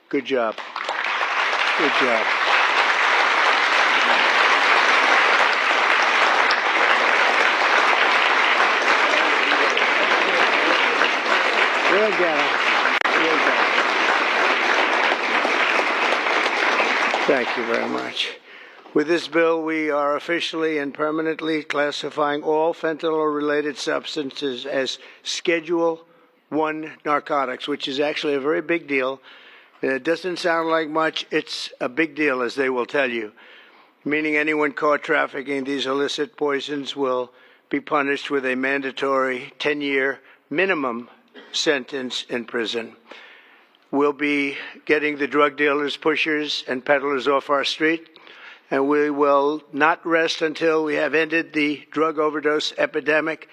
Good job. Good job. Well done. Well done. Thank you very much. With this bill, we are officially and permanently classifying all fentanyl-related substances as Schedule I narcotics, which is actually a very big deal. It doesn't sound like much. It's a big deal, as they will tell you, meaning anyone caught trafficking these illicit poisons will be punished with a mandatory 10-year minimum sentence in prison. We'll be getting the drug dealers, pushers, and peddlers off our street, and we will not rest until we have ended the drug overdose epidemic.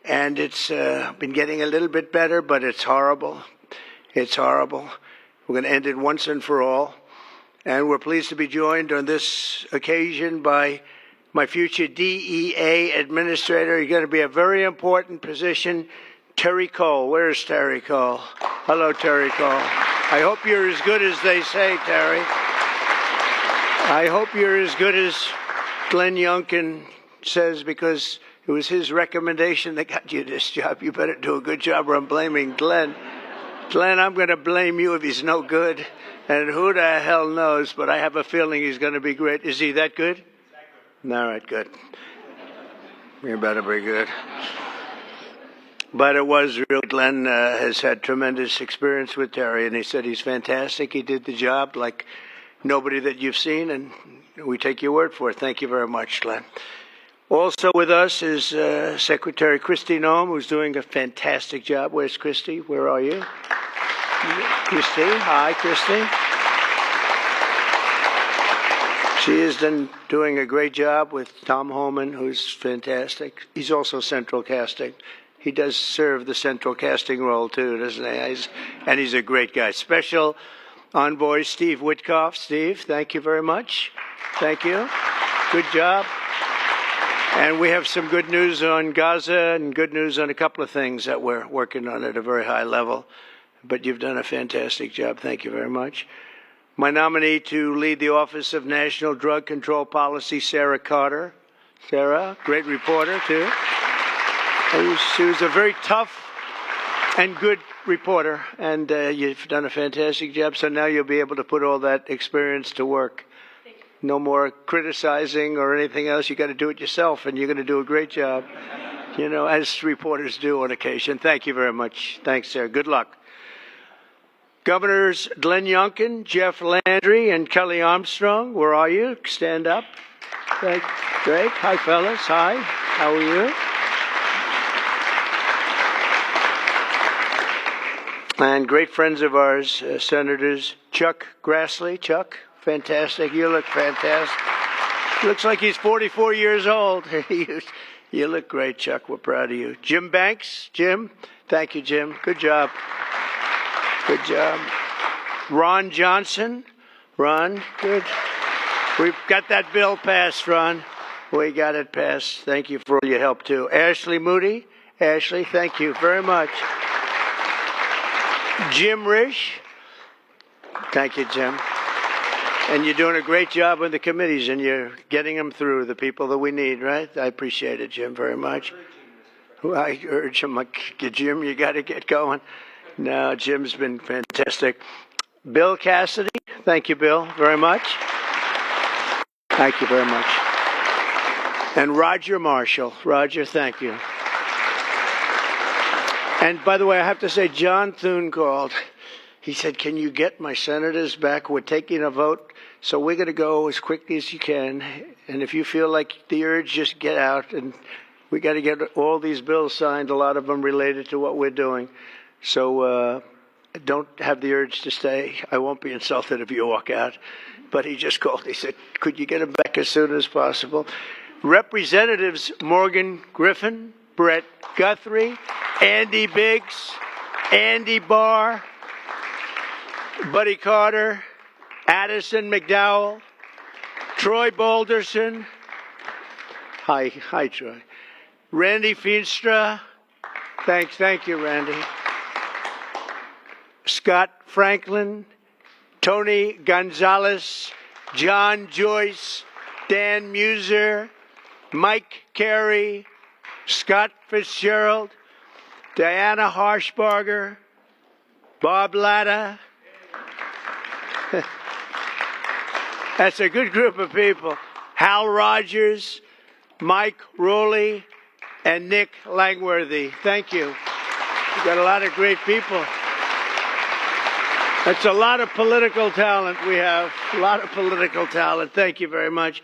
And it's been getting a little bit better, but it's horrible. It's horrible. We're going to end it once and for all. And we're pleased to be joined on this occasion by my future DEA administrator. He's going to be a very important position, Terry Cole. Where's Terry Cole? Hello, Terry Cole. I hope you're as good as they say, Terry. I hope you're as good as Glenn Youngkin says, because it was his recommendation that got you this job. You better do a good job, or I'm blaming Glenn. Glenn, I'm going to blame you if he's no good. And who the hell knows, but I have a feeling he's going to be great. Is he that good? All right, good. You better be good. But it was real. Glenn has had tremendous experience with Terry, and he said he's fantastic. He did the job like nobody that you've seen, and we take your word for it. Thank you very much, Glenn. Also with us is Secretary Kristi Noem, who's doing a fantastic job. Where's Kristi? Where are you? Kristi. Hi, Kristi. She is doing a great job with Tom Homan, who's fantastic. He's also central casting. He does serve the central casting role, too, doesn't he? And he's a great guy. Special Envoy Steve Witkoff. Steve, thank you very much. Thank you. Good job. And we have some good news on Gaza and good news on a couple of things that we're working on at a very high level. But you've done a fantastic job. Thank you very much. My nominee to lead the Office of National Drug Control Policy, Sarah Carter. Sarah, great reporter, too. She was a very tough and good reporter, and you've done a fantastic job. So now you'll be able to put all that experience to work. No more criticizing or anything else. You got to do it yourself, and you're going to do a great job, you know, as reporters do on occasion. Thank you very much. Thanks, Sarah. Good luck. Governors Glenn Youngkin, Jeff Landry, and Kelly Armstrong, where are you? Stand up. Great. Hi, fellas. Hi. How are you? And great friends of ours, Senators Chuck Grassley. Chuck, fantastic. You look fantastic. Looks like he's 44 years old. You look great, Chuck. We're proud of you. Jim Banks. Jim. Thank you, Jim. Good job. Good job. Ron Johnson. Ron, good. We've got that bill passed, Ron. We got it passed. Thank you for all your help, too. Ashley Moody. Ashley, thank you very much. Jim Risch. Thank you, Jim. And you're doing a great job on the committees, and you're getting them through, the people that we need, right? I appreciate it, Jim, very much. I urge him, Jim, you got to get going. No, Jim's been fantastic. Bill Cassidy. Thank you, Bill, very much. Thank you very much. And Roger Marshall. Roger, thank you. And by the way, I have to say, John Thune called. He said, can you get my senators back? We're taking a vote, so we're going to go as quickly as you can. And if you feel like the urge, just get out. And we got to get all these bills signed, a lot of them related to what we're doing. So don't have the urge to stay. I won't be insulted if you walk out. But he just called. He said, could you get them back as soon as possible? Representatives Morgan Griffin, Brett Guthrie, Andy Biggs, Andy Barr, Buddy Carter, Addison McDowell, Troy Balderson. Hi, Troy. Randy Feenstra. Thank you, Randy. Scott Franklin, Tony Gonzalez, John Joyce, Dan Muser, Mike Carey, Scott Fitzgerald, Diana Harshbarger, Bob Latta. That's a good group of people. Hal Rogers, Mike Rowley, and Nick Langworthy. Thank you. We've got a lot of great people. That's a lot of political talent we have. A lot of political talent. Thank you very much.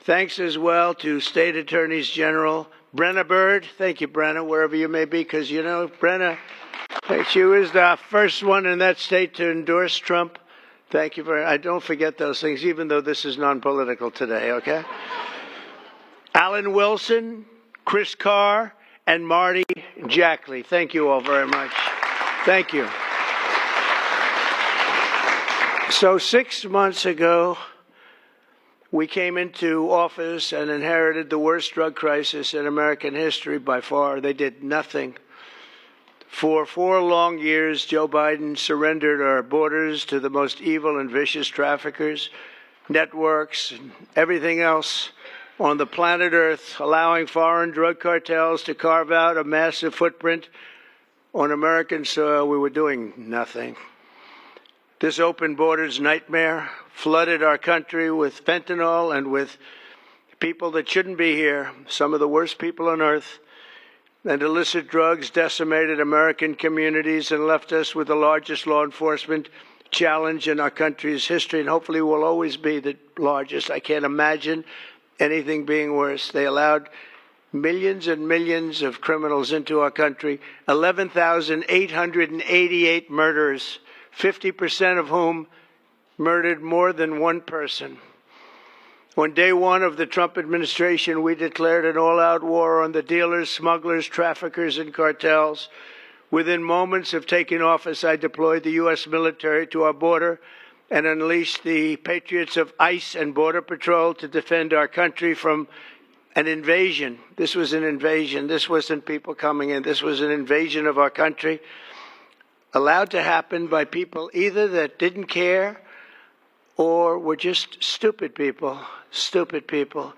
Thanks as well to State Attorneys General Brenna Bird. Thank you, Brenna, wherever you may be, because, you know, Brenna, she was the first one in that state to endorse Trump. Thank you very much. I don't forget those things, even though this is non-political today, okay? Alan Wilson, Chris Carr, and Marty Jackley. Thank you all very much. Thank you. So 6 months ago, we came into office and inherited the worst drug crisis in American history by far. They did nothing. For 4 long years, Joe Biden surrendered our borders to the most evil and vicious traffickers, networks, and everything else on the planet Earth, allowing foreign drug cartels to carve out a massive footprint on American soil. We were doing nothing. This open borders nightmare flooded our country with fentanyl and with people that shouldn't be here, some of the worst people on earth. And illicit drugs decimated American communities and left us with the largest law enforcement challenge in our country's history, and hopefully will always be the largest. I can't imagine anything being worse. They allowed millions and millions of criminals into our country, 11,888 murders, 50% of whom murdered more than one person. On day one of the Trump administration, we declared an all-out war on the dealers, smugglers, traffickers, and cartels. Within moments of taking office, I deployed the U.S. military to our border and unleashed the patriots of ICE and Border Patrol to defend our country from an invasion. This was an invasion. This wasn't people coming in. This was an invasion of our country, allowed to happen by people either that didn't care or were just stupid people. Stupid people.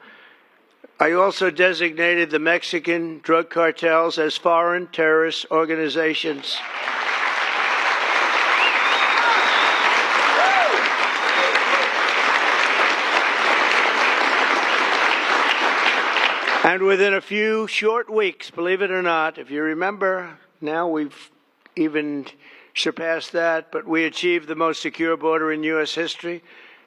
I also designated the Mexican drug cartels as foreign terrorist organizations. And within a few short weeks, believe it or not, if you remember, now we've even surpassed that, but we achieved the most secure border in U.S. history.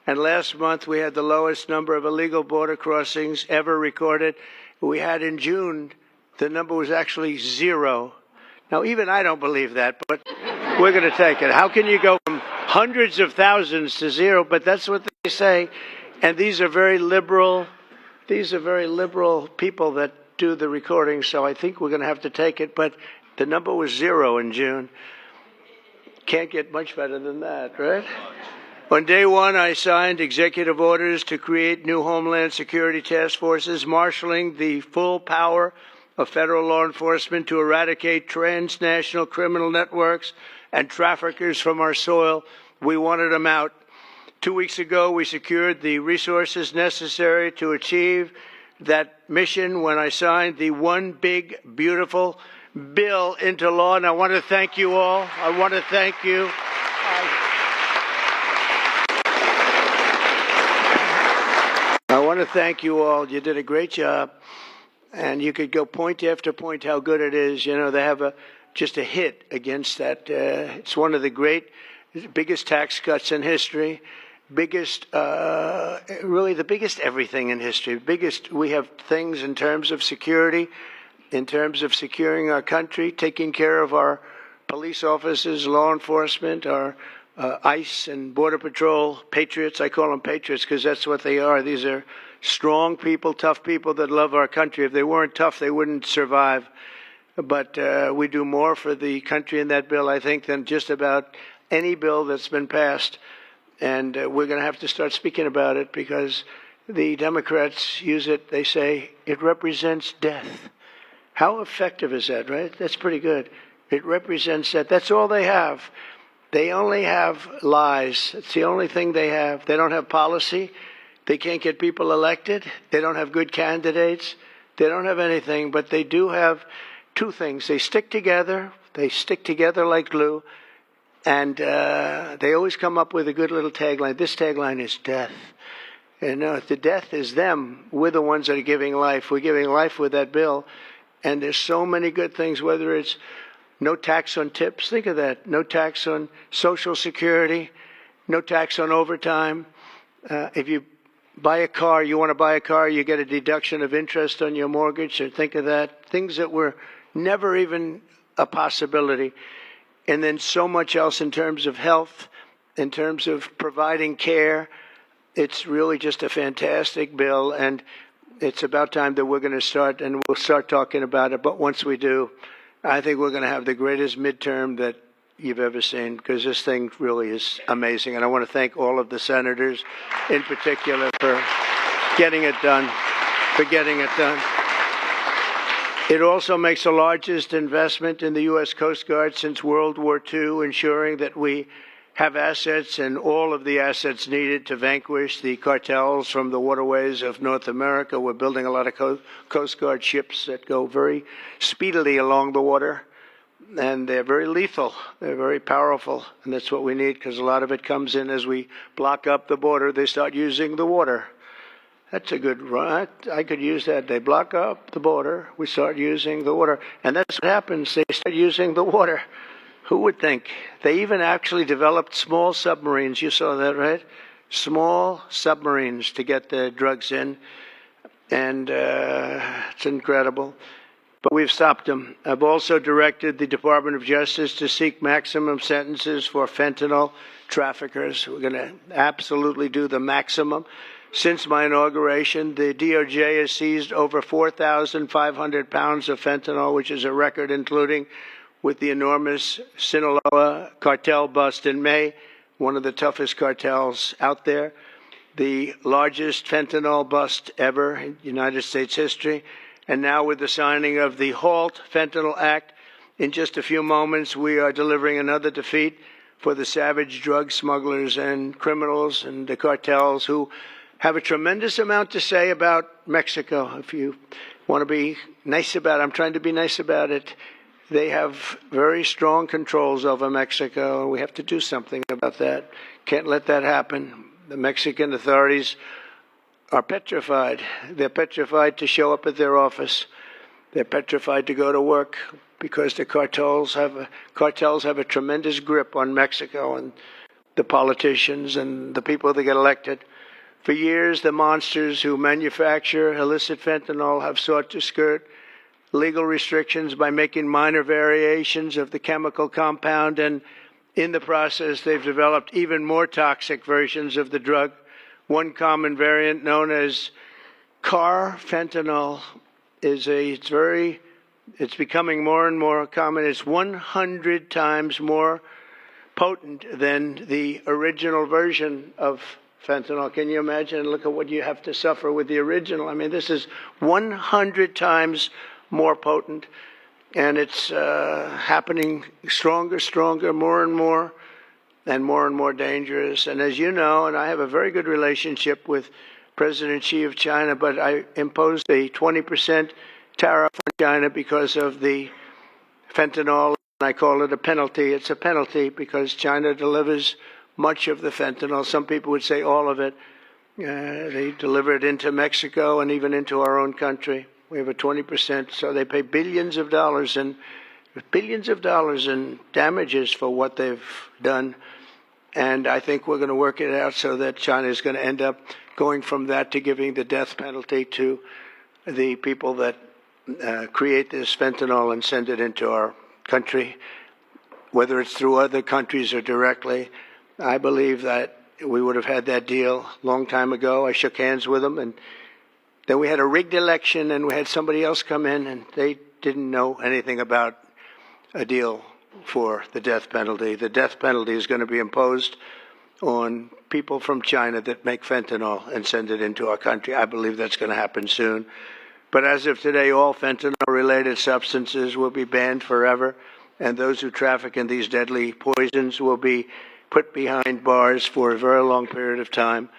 And last month, we had the lowest number of illegal border crossings ever recorded. We had in June, the number was actually 0. Now, even I don't believe that, but we're going to take it. How can you go from hundreds of thousands to 0? But that's what they say. And these are very liberal people that do the recording, so I think we're going to have to take it. But the number was 0 in June. Can't get much better than that, right? On day one, I signed executive orders to create new Homeland Security task forces, marshaling the full power of federal law enforcement to eradicate transnational criminal networks and traffickers from our soil. We wanted them out. 2 weeks ago, we secured the resources necessary to achieve that mission when I signed the One Big Beautiful Bill into law. And I want to thank you all. I want to thank you. I want to thank you all. You did a great job. And you could go point after point how good it is. You know, they have just a hit against that. It's one of the biggest tax cuts in history. Really the biggest everything in history. We have things in terms of security, in terms of securing our country, taking care of our police officers, law enforcement, our ICE and Border Patrol patriots. I call them patriots because that's what they are. These are strong people, tough people that love our country. If they weren't tough, they wouldn't survive. But we do more for the country in that bill, I think, than just about any bill that's been passed. And we're going to have to start speaking about it because the Democrats use it. They say it represents death. How effective is that, right? That's pretty good. It represents that. That's all they have. They only have lies. It's the only thing they have. They don't have policy. They can't get people elected. They don't have good candidates. They don't have anything, but they do have two things. They stick together. They stick together like glue. And they always come up with a good little tagline. This tagline is death. And the death is them. We're the ones that are giving life. We're giving life with that bill. And there's so many good things, whether it's no tax on tips. Think of that. No tax on Social Security. No tax on overtime. If you buy a car, you want to buy a car, you get a deduction of interest on your mortgage. So think of that. Things that were never even a possibility. And then so much else in terms of health, in terms of providing care. It's really just a fantastic bill, and it's about time that we're going to start, and we'll start talking about it. But once we do, I think we're going to have the greatest midterm that you've ever seen, because this thing really is amazing. And I want to thank all of the senators in particular for getting it done, It also makes the largest investment in the U.S. Coast Guard since World War II, ensuring that we have assets and all of the assets needed to vanquish the cartels from the waterways of North America. We're building a lot of Coast Guard ships that go very speedily along the water, and they're very lethal. They're very powerful, and that's what we need, because a lot of it comes in as we block up the border. They start using the water. That's a good run. I could use that. They block up the border. We start using the water. And that's what happens. They start using the water. Who would think? They even actually developed small submarines. You saw that, right? Small submarines to get the drugs in. And it's incredible. But we've stopped them. I've also directed the Department of Justice to seek maximum sentences for fentanyl traffickers. We're going to absolutely do the maximum. Since my inauguration, the DOJ has seized over 4,500 pounds of fentanyl, which is a record, including with the enormous Sinaloa cartel bust in May, one of the toughest cartels out there, the largest fentanyl bust ever in United States history. And now with the signing of the HALT Fentanyl Act, in just a few moments, we are delivering another defeat for the savage drug smugglers and criminals and the cartels who have a tremendous amount to say about Mexico. If you want to be nice about it, I'm trying to be nice about it. They have very strong controls over Mexico, and we have to do something about that. Can't let that happen. The Mexican authorities are petrified. They're petrified to show up at their office. They're petrified to go to work because the cartels have a tremendous grip on Mexico and the politicians and the people that get elected. For years, the monsters who manufacture illicit fentanyl have sought to skirt legal restrictions by making minor variations of the chemical compound, and in the process, they've developed even more toxic versions of the drug. One common variant, known as carfentanil, it's becoming more and more common. It's 100 times more potent than the original version of fentanyl. Can you imagine? Look at what you have to suffer with the original. I mean, this is 100 times more potent, and it's happening stronger, more and more dangerous. And as you know, and I have a very good relationship with President Xi of China, but I imposed a 20% tariff on China because of the fentanyl, and I call it a penalty. It's a penalty because China delivers much of the fentanyl. Some people would say all of it. They deliver it into Mexico and even into our own country. We have a 20%, so they pay billions of dollars in damages for what they've done. And I think we're going to work it out so that China is going to end up going from that to giving the death penalty to the people that create this fentanyl and send it into our country, whether it's through other countries or directly. I believe that we would have had that deal a long time ago. I shook hands with them, and then we had a rigged election, and we had somebody else come in, and they didn't know anything about a deal for the death penalty. The death penalty is going to be imposed on people from China that make fentanyl and send it into our country. I believe that's going to happen soon. But as of today, all fentanyl-related substances will be banned forever. and those who traffic in these deadly poisons will be put behind bars for a very long period of time.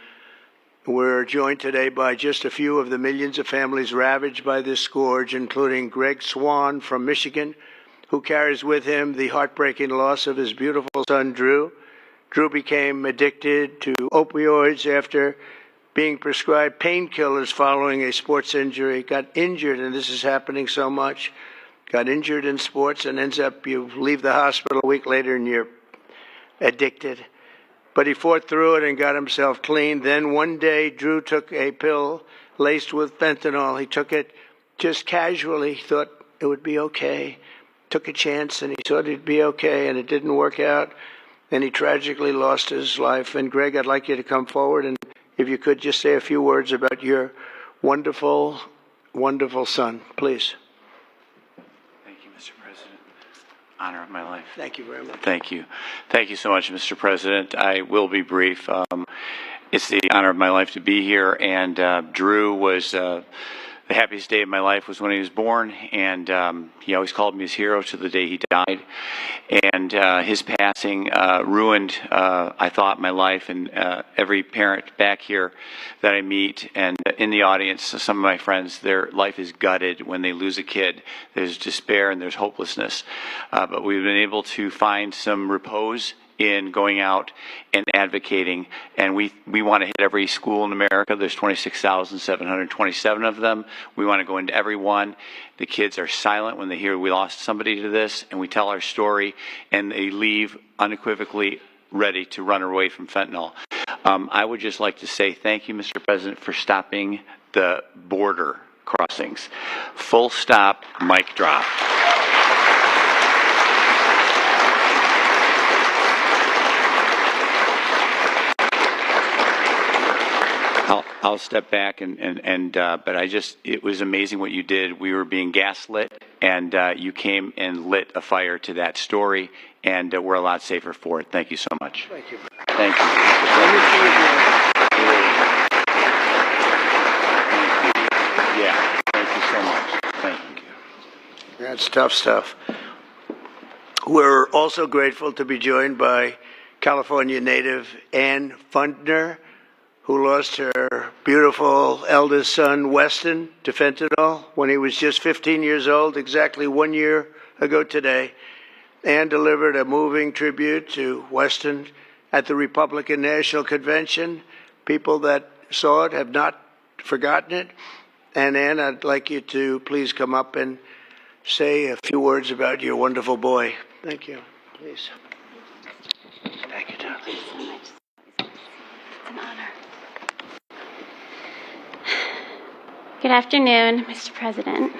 We're joined today by just a few of the millions of families ravaged by this scourge, including Greg Swan from Michigan, who carries with him the heartbreaking loss of his beautiful son, Drew. Drew became addicted to opioids after being prescribed painkillers following a sports injury, got injured, and this is happening so much, got injured in sports and ends up, you leave the hospital a week later and you're addicted. But he fought through it and got himself clean. Then one day, Drew took a pill laced with fentanyl. He took it just casually, thought it would be okay. Took a chance and he thought it'd be okay, and it didn't work out. And he tragically lost his life. And Greg, I'd like you to come forward, and if you could just say a few words about your wonderful, wonderful son, please. Thank you, Mr. President. Honor of my life. Thank you very much. Thank you. Thank you so much, Mr. President. I will be brief. It's the honor of my life to be here, and Drew was the happiest day of my life was when he was born, and he always called me his hero to the day he died. And his passing ruined, I thought, my life, and every parent back here that I meet and in the audience, some of my friends, their life is gutted when they lose a kid. There's despair and there's hopelessness. But we've been able to find some repose in going out and advocating, and we want to hit every school in America. There's 26,727 of them. We want to go into every one. The kids are silent when they hear we lost somebody to this, and we tell our story, and they leave unequivocally ready to run away from fentanyl. I would just like to say thank you, Mr. President, for stopping the border crossings. Full stop, mic drop. I'll step back but it was amazing what you did. We were being gaslit, and you came and lit a fire to that story, and we're a lot safer for it. Thank you so much. Thank you. Thank you. Yeah, thank you so much. Thank you. That's tough stuff. We're also grateful to be joined by California native Ann Fundner, who lost her beautiful eldest son, Weston, to fentanyl when he was just 15 years old, exactly 1 year ago today. Ann delivered a moving tribute to Weston at the Republican National Convention. People that saw it have not forgotten it. And Ann, I'd like you to please come up and say a few words about your wonderful boy. Thank you. Please. Thank you, darling. Thank you so much. It's an honor. Good afternoon, Mr. President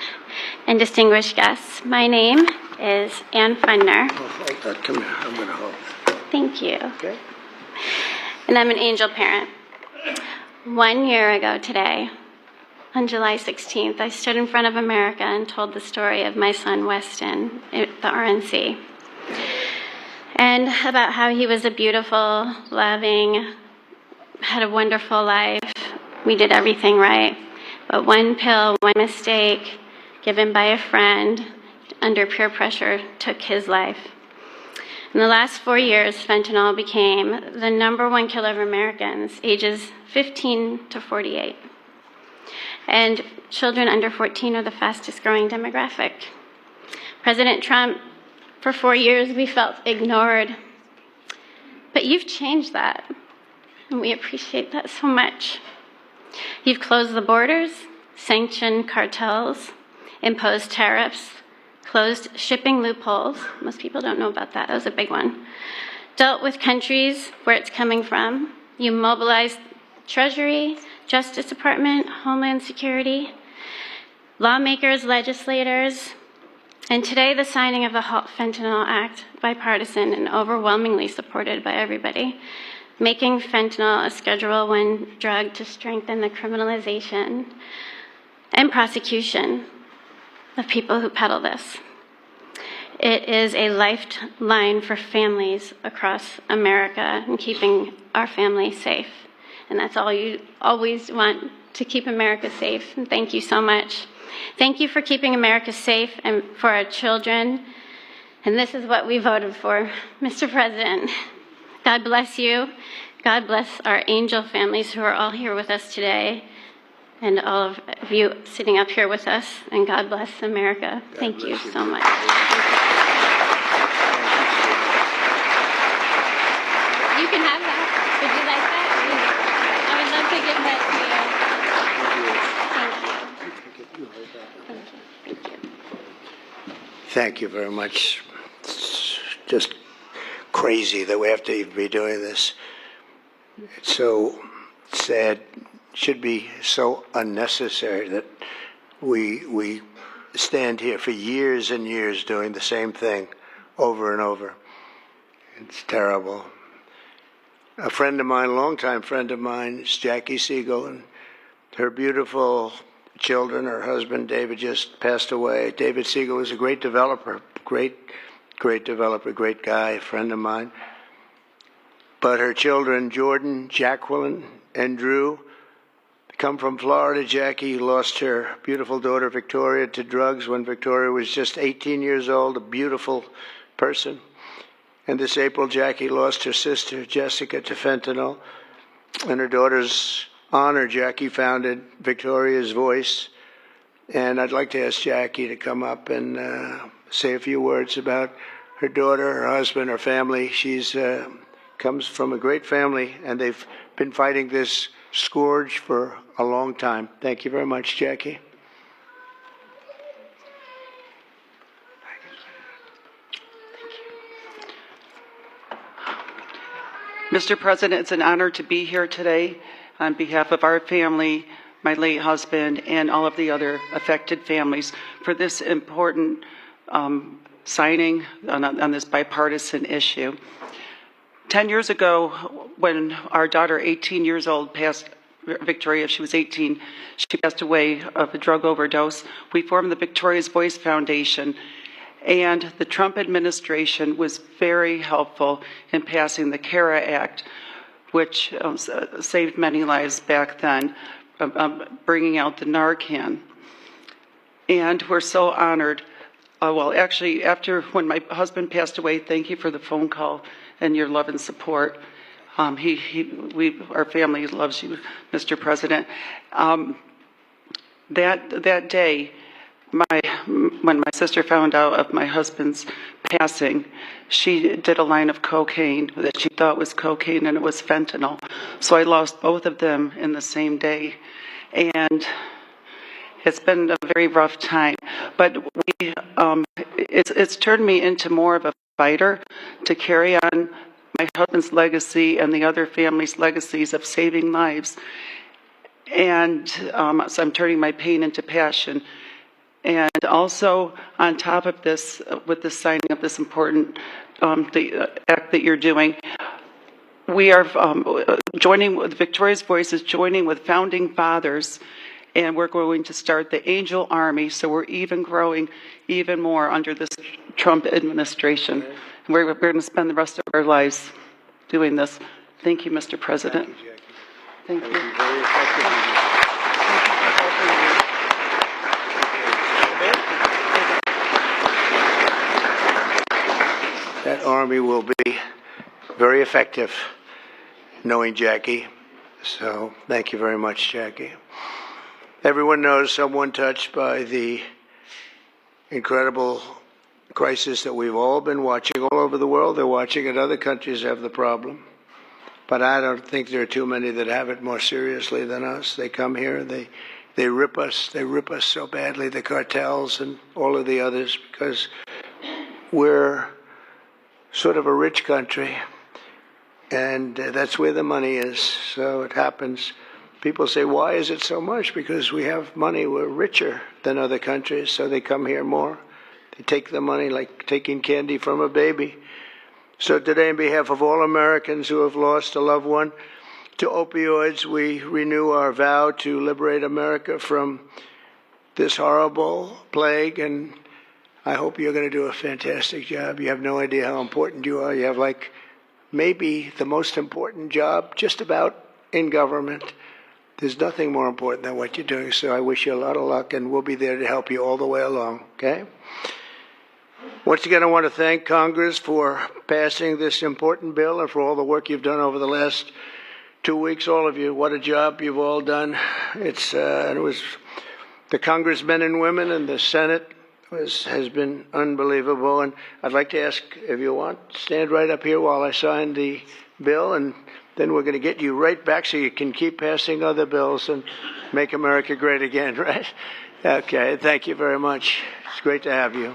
and distinguished guests. My name is Ann Fundner. Oh, hold that. Come here. I'm going to hold. Thank you. Okay. And I'm an angel parent. 1 year ago today, on July 16th, I stood in front of America and told the story of my son, Weston, at the RNC. And about how he was a beautiful, loving, had a wonderful life. We did everything right. But one pill, one mistake, given by a friend under peer pressure, took his life. In the last 4 years, fentanyl became the #1 killer of Americans, ages 15 to 48. And children under 14 are the fastest growing demographic. President Trump, for 4 years, we felt ignored. But you've changed that, and we appreciate that so much. You've closed the borders, sanctioned cartels, imposed tariffs, closed shipping loopholes. Most people don't know about that. That was a big one. Dealt with countries where it's coming from. You mobilized Treasury, Justice Department, Homeland Security, lawmakers, legislators, and today the signing of the Halt Fentanyl Act, bipartisan and overwhelmingly supported by everybody, making fentanyl a Schedule I drug to strengthen the criminalization and prosecution of people who peddle this. It is a lifeline for families across America and keeping our family safe. And that's all you always want, to keep America safe. And thank you so much. Thank you for keeping America safe and for our children And this is what we voted for. Mr. President, God bless you. God bless our angel families who are all here with us today, and all of you sitting up here with us. And God bless America. Thank you so much. You can have that. Would you like that? I would love to give that to you. Thank you. Thank you very much. It's just crazy that we have to even be doing this. It's so sad. It should be so unnecessary that we stand here for years and years doing the same thing over and over. It's terrible. A friend of mine, a longtime friend of mine, is Jackie Siegel, and her beautiful children, her husband David just passed away. David Siegel was a great developer, great developer, great guy, a friend of mine. But her children, Jordan, Jacqueline, and Drew, come from Florida. Jackie lost her beautiful daughter Victoria to drugs when Victoria was just 18 years old, a beautiful person. And this April, Jackie lost her sister, Jessica, to fentanyl. In her daughter's honor, Jackie founded Victoria's Voice. And I'd like to ask Jackie to come up and say a few words about her daughter, her husband, her family. She's comes from a great family, and they've been fighting this scourge for a long time. Thank you very much, Jackie. Mr. President, it's an honor to be here today on behalf of our family, my late husband, and all of the other affected families for this important signing on this bipartisan issue. 10 years ago, when our daughter, 18 years old, passed, Victoria, she was 18, she passed away of a drug overdose, we formed the Victoria's Voice Foundation. And the Trump administration was very helpful in passing the CARA Act, which saved many lives back then, bringing out the Narcan. And we're so honored. Well, actually, when my husband passed away, thank you for the phone call and your love and support. Our family loves you, Mr. President. That day, when my sister found out of my husband's passing, she did a line of cocaine that she thought was cocaine, and it was fentanyl. So I lost both of them in the same day. And it's been a very rough time. But it's turned me into more of a fighter to carry on my husband's legacy and the other families' legacies of saving lives. And so I'm turning my pain into passion. And also, on top of this, with the signing of this important the act that you're doing, we are joining with Victoria's Voice is joining with founding fathers, and we're going to start the Angel Army. So we're even growing even more under this Trump administration. And we're going to spend the rest of our lives doing this. Thank you, Mr. President. Thank you, Jackie. Thank you. Very effective. That army will be very effective, knowing Jackie. So thank you very much, Jackie. Everyone knows someone touched by the incredible crisis that we've all been watching all over the world. They're watching it. Other countries have the problem. But I don't think there are too many that have it more seriously than us. They come here, they rip us. They rip us so badly, the cartels and all of the others, because we're sort of a rich country, and that's where the money is. So it happens. People say, why is it so much? Because we have money. We're richer than other countries, so they come here more. They take the money like taking candy from a baby. So today, on behalf of all Americans who have lost a loved one to opioids, we renew our vow to liberate America from this horrible plague, and I hope you're going to do a fantastic job. You have no idea how important you are. You have maybe the most important job just about in government. There's nothing more important than what you're doing, so I wish you a lot of luck, and we'll be there to help you all the way along, okay? Once again, I want to thank Congress for passing this important bill and for all the work you've done over the last 2 weeks, all of you. What a job you've all done. It was the congressmen and women and the Senate has been unbelievable. And I'd like to ask, if you want, stand right up here while I sign the bill, and then we're going to get you right back so you can keep passing other bills and make America great again, right? Okay, thank you very much. It's great to have you.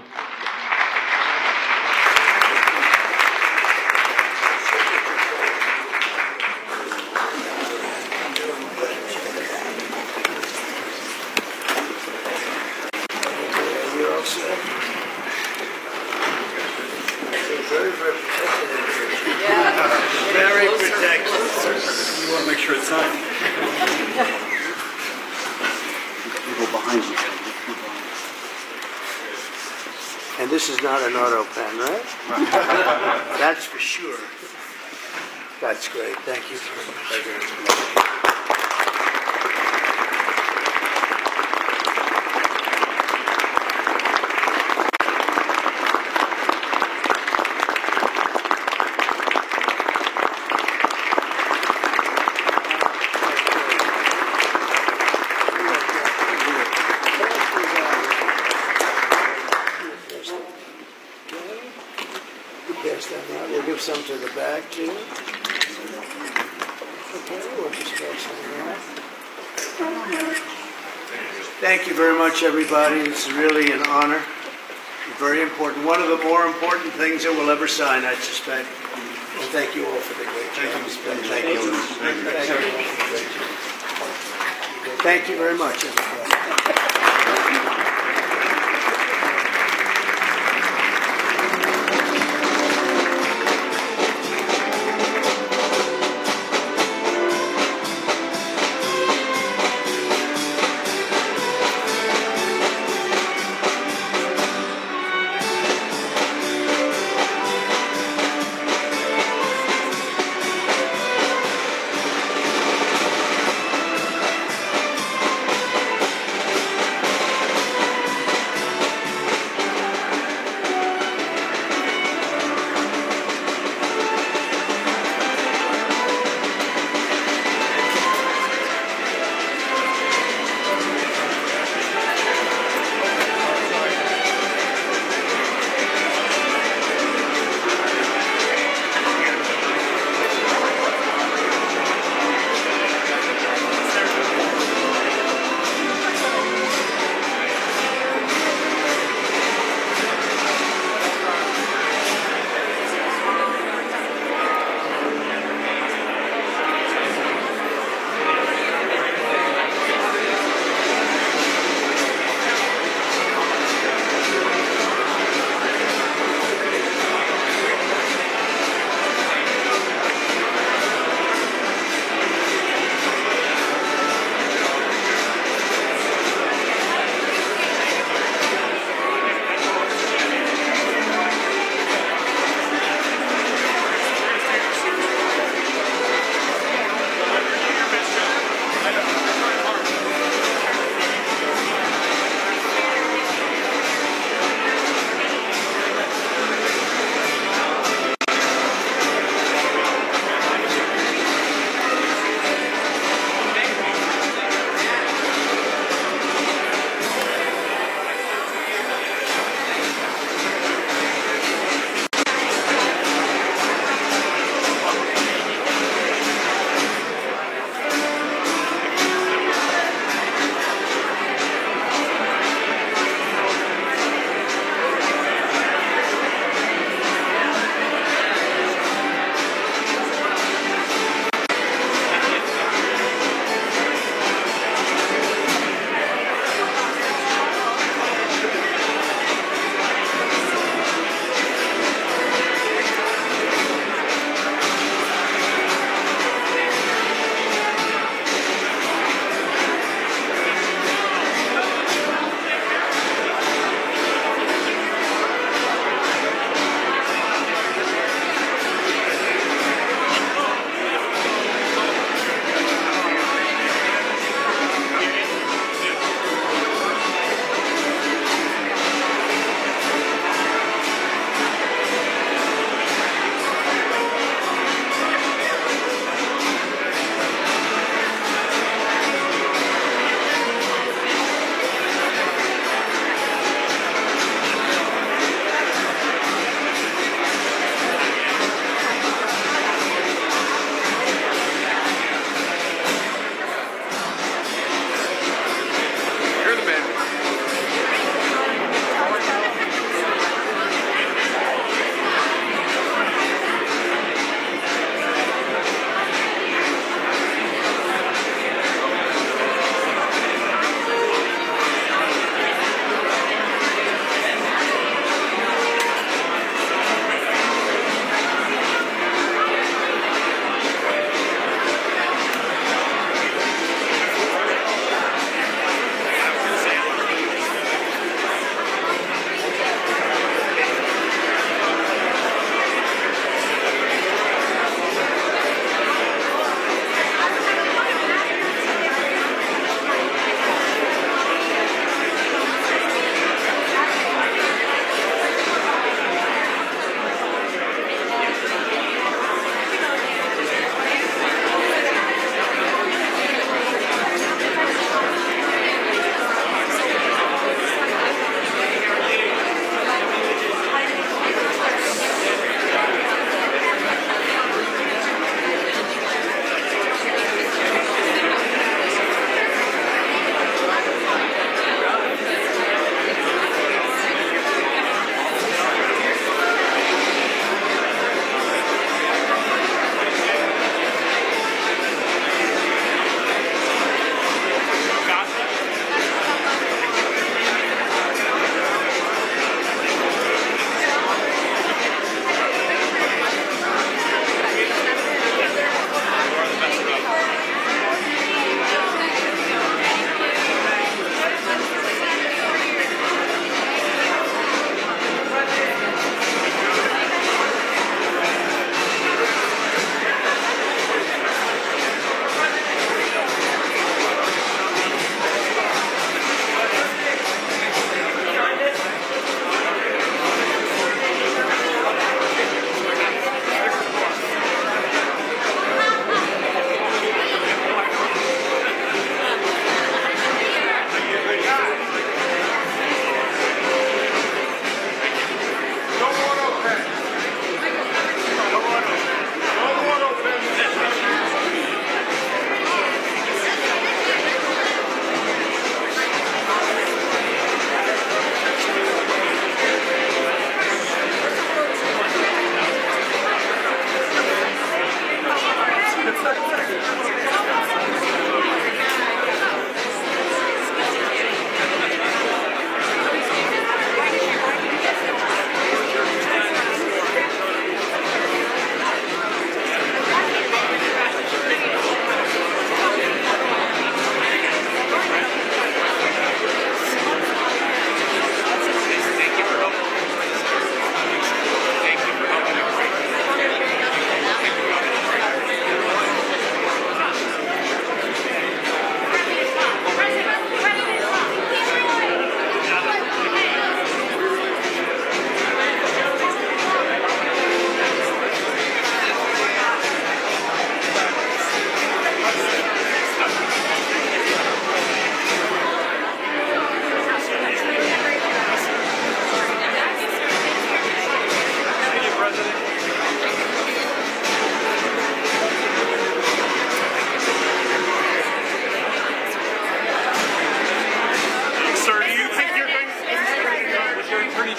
Very protected. You want to make sure it's signed. People behind you. And this is not an auto pen, right? That's for sure. That's great. Thank you very much. Pass that around. We'll give some to the back too. Okay, we'll just pass that around. Thank you very much, everybody. It's really an honor. Very important. One of the more important things that we'll ever sign, I suspect. And thank you all for the great job. Thank you. Thank you very much, everybody.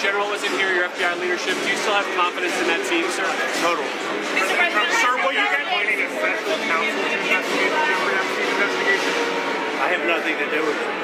General was in here, your FBI leadership. Do you still have confidence in that team, sir? Total. Sir, will you be appointing a special counsel to investigate the Jeffrey Epstein investigation? I have nothing to do with it.